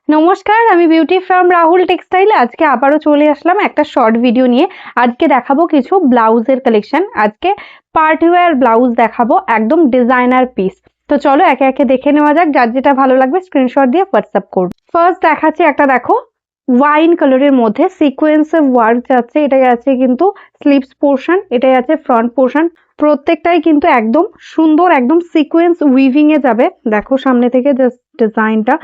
নমস্কার, আমি beauty from Rahul textile. আজকে আবারও চলে আসলাম একটা শর্ট ভিডিও নিয়ে। আজকে দেখাবো কিছু ব্লাউজের কালেকশন। আজকে পার্টি ওয়্যার ব্লাউজ দেখাবো, একদম ডিজাইনার পিস। তো চলো একে একে দেখে নেওয়া যাক, যার যেটা ভালো লাগবে স্ক্রিনশট দিয়ে হোয়াটসঅ্যাপ করব। ফার্স্ট দেখাচ্ছি একটা, দেখো ওয়াইন কালারের মধ্যে সিকোয়েন্সের ওয়ার্ক যাচ্ছে। এটাই আছে কিন্তু স্লিভস পোর্শন, এটাই আছে ফ্রন্ট পোর্শন। প্রত্যেকটাই কিন্তু একদম সুন্দর, একদম সিকোয়েন্স উইভিং এ যাবে। দেখো সামনে থেকে জাস্ট ডিজাইনটা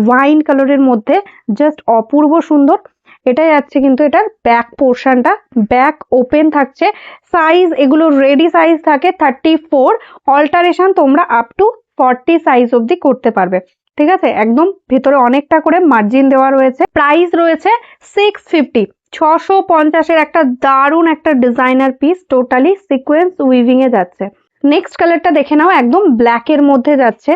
ওয়াইন কালারের মধ্যে জাস্ট অপূর্ব সুন্দর। এটাই আছে কিন্তু এটার ব্যাক পোর্শনটা, ব্যাক ওপেন থাকছে। সাইজ এগুলো রেডি সাইজ থাকে 34, অল্টারেশন তোমরা আপ টু 40 সাইজ অবধি করতে পারবে। ঠিক আছে, একদম ভেতরে অনেকটা করে মার্জিন দেওয়া রয়েছে। প্রাইস রয়েছে 650, 650 একটা দারুণ একটা designer piece, totally sequence weaving এ যাচ্ছে। নেক্সট কালারটা দেখে নাও, একদম ব্ল্যাক এর মধ্যে যাচ্ছে,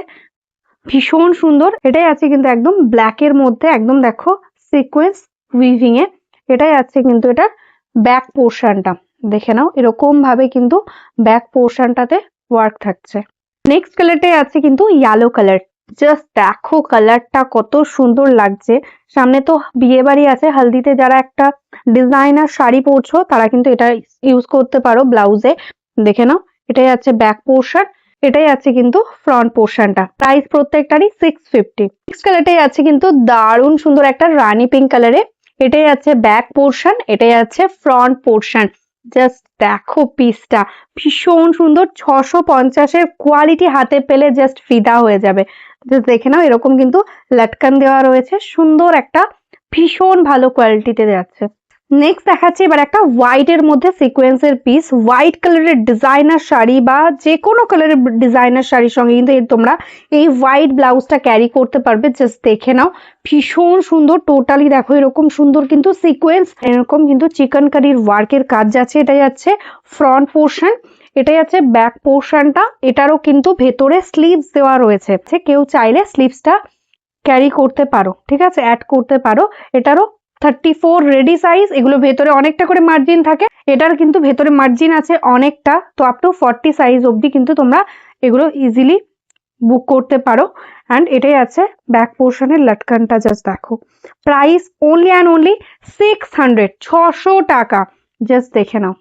ভীষণ সুন্দর। এটাই আছে কিন্তু একদম ব্ল্যাক এর মধ্যে, একদম দেখো সিকোয়েন্স উইভিং এ। এটাই আছে কিন্তু এটা ব্যাক পোর্শনটা, দেখে নাও এরকম ভাবে কিন্তু ব্যাক পোর্শনটাতে ওয়ার্ক থাকছে। নেক্সট কালারটাই আছে কিন্তু ইয়েলো কালার। জাস্ট দেখো কালারটা কত সুন্দর লাগছে। সামনে তো বিয়ে বাড়ি আছে, হলদিতে যারা একটা ডিজাইনার শাড়ি পরছো তারা কিন্তু এটা ইউজ করতে পারো ব্লাউজে। দেখে নাও, এটাই আছে ব্যাক পোর্শন, এটাই আছে কিন্তু ফ্রন্ট পোর্শনটা। প্রাইস প্রত্যেকটারই 650। নেক্সট কালারটাই আছে কিন্তু দারুণ সুন্দর একটা রানী পিঙ্ক কালারে। এটাই আছে ব্যাক পোর্শন, এটাই আছে ফ্রন্ট পোর্শন। জাস্ট দেখো পিসটা ভীষণ সুন্দর। 650-এর কোয়ালিটি হাতে পেলে জাস্ট ফিদা হয়ে যাবে। জাস্ট দেখে নাও, এরকম কিন্তু লটকান দেওয়া রয়েছে, সুন্দর একটা ভীষণ ভালো কোয়ালিটিতে যাচ্ছে। নেক্সট দেখাচ্ছি এবার একটা হোয়াইট এর মধ্যে সিকোয়েন্সের পিস। হোয়াইট কালারের ডিজাইনার শাড়ি বা যে কোনো কালারের ডিজাইনার শাড়ির সঙ্গে কিন্তু তোমরা এই হোয়াইট ব্লাউজটা ক্যারি করতে পারবে। জাস্ট দেখে নাও, ভীষণ সুন্দর। টোটালি দেখো এরকম সুন্দর কিন্তু সিকোয়েন্স, এরকম কিন্তু চিকন কারির ওয়ার্কের কাজ যাচ্ছে। এটাই আছে ফ্রন্ট পোর্শন, এটাই আছে ব্যাক পোর্শনটা। এটারও কিন্তু ভেতরে স্লিভস দেওয়া রয়েছে, কেউ চাইলে স্লিভসটা ক্যারি করতে পারো, ঠিক আছে, অ্যাড করতে পারো। এটারও 34 রেডি সাইজ। এগুলো ভেতরে অনেকটা করে মার্জিন থাকে, এটার কিন্তু ভেতরে মার্জিন আছে অনেকটা, তো আপ টু 40 সাইজ অবধি কিন্তু তোমরা এগুলো ইজিলি বুক করতে পারো। অ্যান্ড এটাই আছে ব্যাক পোর্শনের লটকানটা। জাস্ট দেখো প্রাইস অনলি অ্যান্ড অনলি 600, 600 টাকা। জাস্ট দেখে নাও।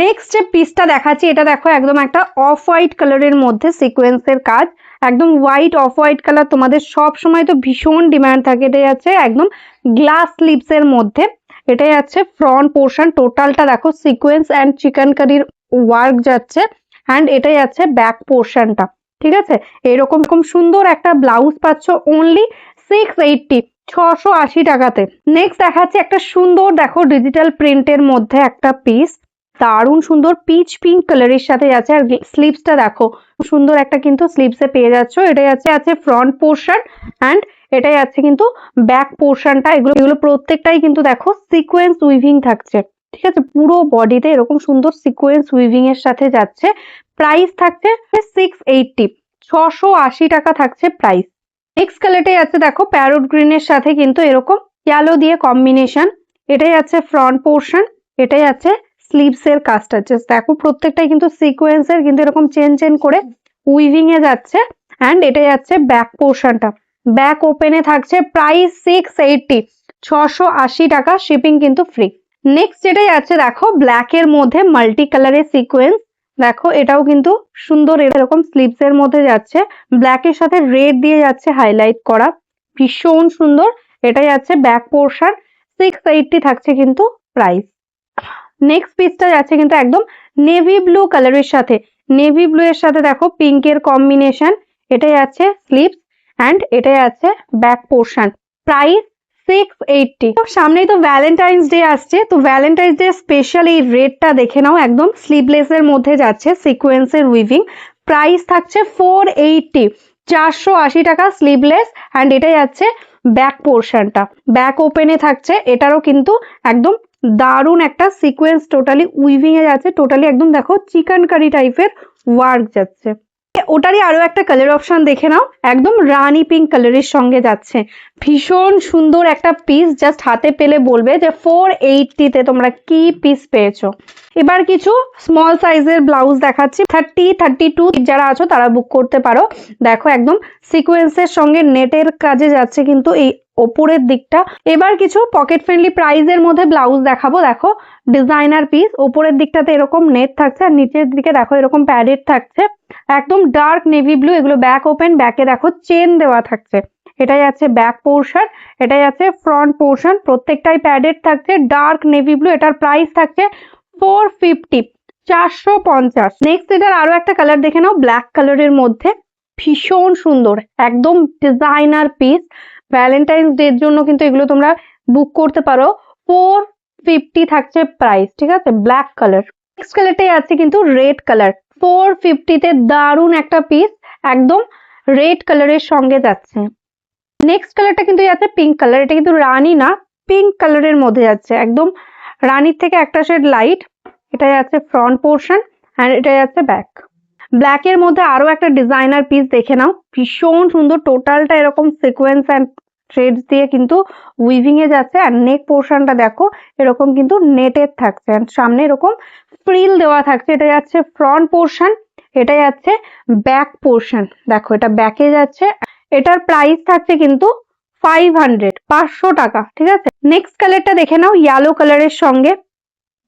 নেক্সট যে পিসটা দেখাচ্ছি, এটা দেখো একদম একটা অফ হোয়াইট কালারের মধ্যে সিকোয়েন্সের কাজ। একদম হোয়াইট অফ হোয়াইট কালার তোমাদের সব সময় তো ভীষণ ডিমান্ড থাকে। এটাই আছে একদম গ্লাস স্লিভস এর মধ্যে। এটাই আছে ফ্রন্ট পোর্শন, টোটালটা দেখো সিকোয়েন্স অ্যান্ড চিকেন কারির ওয়ার্ক যাচ্ছে। অ্যান্ড এটাই আছে ব্যাক পোর্শনটা, ঠিক আছে। এরকম সুন্দর একটা ব্লাউজ পাচ্ছ অনলি 680, 680 টাকাতে। নেক্সট দেখাচ্ছি একটা সুন্দর, দেখো ডিজিটাল প্রিন্টের মধ্যে একটা পিস, দারুণ সুন্দর পিচ পিঙ্ক কালারের সাথে যাচ্ছে। আর স্লিভসটা দেখো সুন্দর একটা কিন্তু স্লিভসে পেয়ে যাচ্ছ। এটাই আছে ফ্রন্ট পোর্শন অ্যান্ড এটাই আছে কিন্তু ব্যাক পোর্শনটা। এগুলো প্রত্যেকটাই কিন্তু দেখো সিকোয়েন্স উইভিং থাকছে, ঠিক আছে। পুরো বডিতে এরকম সুন্দর সিকোয়েন্স উইভিং এর সাথে যাচ্ছে। প্রাইস থাকছে 680, 680 টাকা থাকছে প্রাইস। নেক্সট কালারটাই আছে দেখো প্যারোট গ্রিনের সাথে কিন্তু এরকম ইয়েলো দিয়ে কম্বিনেশন। এটাই আছে ফ্রন্ট পোর্শন, এটাই আছে স্লিভস এর কাজটা। জাস্ট দেখো প্রত্যেকটাই কিন্তু সিকোয়েন্সের, কিন্তু এরকম চেন চেন করে উইভিং এ যাচ্ছে। অ্যান্ড এটাই আছে ব্যাক পোর্শনটা, ব্যাক ওপেনে থাকছে। প্রাইস 680, 680 টাকা, শিপিং কিন্তু ফ্রি। নেক্সট যেটাই আছে দেখো ব্ল্যাক এর মধ্যে মাল্টি কালারের সিকোয়েন্স। দেখো এটাও কিন্তু সুন্দর, এরকম স্লিভস এর মধ্যে যাচ্ছে, ব্ল্যাক এর সাথে রেড দিয়ে যাচ্ছে হাইলাইট করা, ভীষণ সুন্দর। এটাই আছে ব্যাক পোর্শন, 680 থাকছে কিন্তু প্রাইস। নেক্সট পিসটা যাচ্ছে কিন্তু একদম নেভি ব্লু কালারের সাথে, নেভি ব্লু এর সাথে দেখো পিঙ্কের কম্বিনেশন। এটাই আছে স্লিভস অ্যান্ড এটাই আছে ব্যাক পোর্শন। প্রাইস 680। সামনেই তো ভ্যালেন্টাইন্স ডে আসছে, তো ভ্যালেন্টাইন্স ডে স্পেশাল এই রেডটা দেখে নাও, একদম স্লিভলেস এর মধ্যে যাচ্ছে সিকোয়েন্সের উইভিং। প্রাইস থাকছে 480, 480 টাকা স্লিভলেস। অ্যান্ড এটাই আছে ব্যাক পোর্শনটা, ব্যাক ওপেনে থাকছে। এটারও কিন্তু একদম দারুণ একটা সিকোয়েন্স টোটালি উইভিং এ যাচ্ছে, টোটালি একদম দেখো চিকেন কারি টাইপের ওয়ার্ক যাচ্ছে। ওটারই আরো একটা কালার অপশন দেখে নাও, একদম রানি পিঙ্ক কালারের সঙ্গে যাচ্ছে, ভীষণ সুন্দর একটা পিস। জাস্ট হাতে পেলে বলবে যে 480 তে তোমরা কি পিস পেয়েছো। এবার কিছু স্মল সাইজের ব্লাউজ দেখাচ্ছি। 30-32 যারা আছো তারা বুক করতে পারো। দেখো একদম সিকোয়েন্সের সঙ্গে নেটের কাজে যাচ্ছে কিন্তু এই ওপরের দিকটা। এবার কিছু পকেট ফ্রেন্ডলি প্রাইসের মধ্যে ব্লাউজ দেখাবো। দেখো ডিজাইনার পিস, ওপরের দিকটাতে এরকম নেট থাকছে আর নিচের দিকে দেখো এরকম প্যাডেড থাকছে, একদম ডার্ক নেভি ব্লু। এগুলো ব্যাক ওপেন, ব্যাকে দেখো চেন দেওয়া থাকছে। এটাই আছে ব্যাক পোর্শন, এটাই আছে ফ্রন্ট পোর্শন, প্রত্যেকটাই প্যাডেড থাকছে ডার্ক নেভি ব্লু। এটার প্রাইস থাকছে 450, 450। নেক্সট এটার আরো একটা কালার দেখে নাও, ব্ল্যাক কালারের মধ্যে ভীষণ সুন্দর একদম ডিজাইনার পিস। ভ্যালেন্টাইন্স ডের জন্য কিন্তু এগুলো তোমরা বুক করতে পারো। 450 থাকছে প্রাইস, ঠিক আছে, ব্ল্যাক কালার। নেক্সট কালারটাই আছে কিন্তু রেড কালার, 450 তে দারুণ একটা পিস, একদম রেড কালারের সঙ্গে যাচ্ছে। নেক্সট কালারটা কিন্তু যাচ্ছে পিঙ্ক কালার, এটা কিন্তু রানী না, পিঙ্ক কালারের মধ্যে যাচ্ছে, একদম রানীর থেকে একটা শেড লাইট। এটা যাচ্ছে ফ্রন্ট পোর্শন এন্ড এটা যাচ্ছে ব্যাক। ব্ল্যাক এর মধ্যে আরো একটা ডিজাইনার পিস দেখে নাও, ভীষণ সুন্দর। টোটালটা এরকম সিকোয়েন্স এন্ড থ্রেডস দিয়ে কিন্তু উইভিং এ যাচ্ছে। আর নেক পোর্শনটা দেখো এরকম কিন্তু নেটের থাকছে, সামনে এরকম ফ্রিল দেওয়া থাকছে। এটা যাচ্ছে ফ্রন্ট পোর্শন, এটা যাচ্ছে ব্যাক পোর্শন। দেখো এটা ব্যাকে যাচ্ছে। এটার প্রাইস থাকছে কিন্তু 500, 500 টাকা, ঠিক আছে। নেক্সট কালারটা দেখে নাও, ইয়েলো কালারের সঙ্গে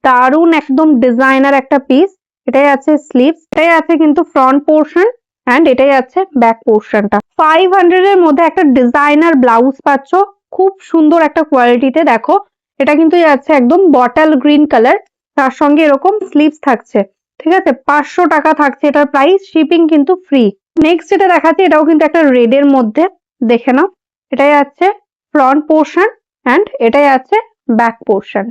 দারুন একদম ডিজাইনার একটা পিস। এটাই আছে স্লিভস, এটাই আছে কিন্তু ফ্রন্ট পোর্শন এন্ড এটাই আছে ব্যাক পোর্শনটা। 500 এর মধ্যে একটা ডিজাইনার ব্লাউজ পাচ্ছ, খুব সুন্দর একটা কোয়ালিটিতে। দেখো এটা কিন্তু যাচ্ছে একদম বটল গ্রিন কালার, তার সঙ্গে এরকম স্লিভস থাকছে, ঠিক আছে। 500 টাকা থাকছে এটার প্রাইস, শিপিং কিন্তু ফ্রি। নেক্সট যেটা দেখাচ্ছি এটাও কিন্তু একটা রেড এর মধ্যে, দেখে নাও। এটাই আছে ফ্রন্ট পোর্শন এন্ড এটাই আছে ব্যাক পোর্শন।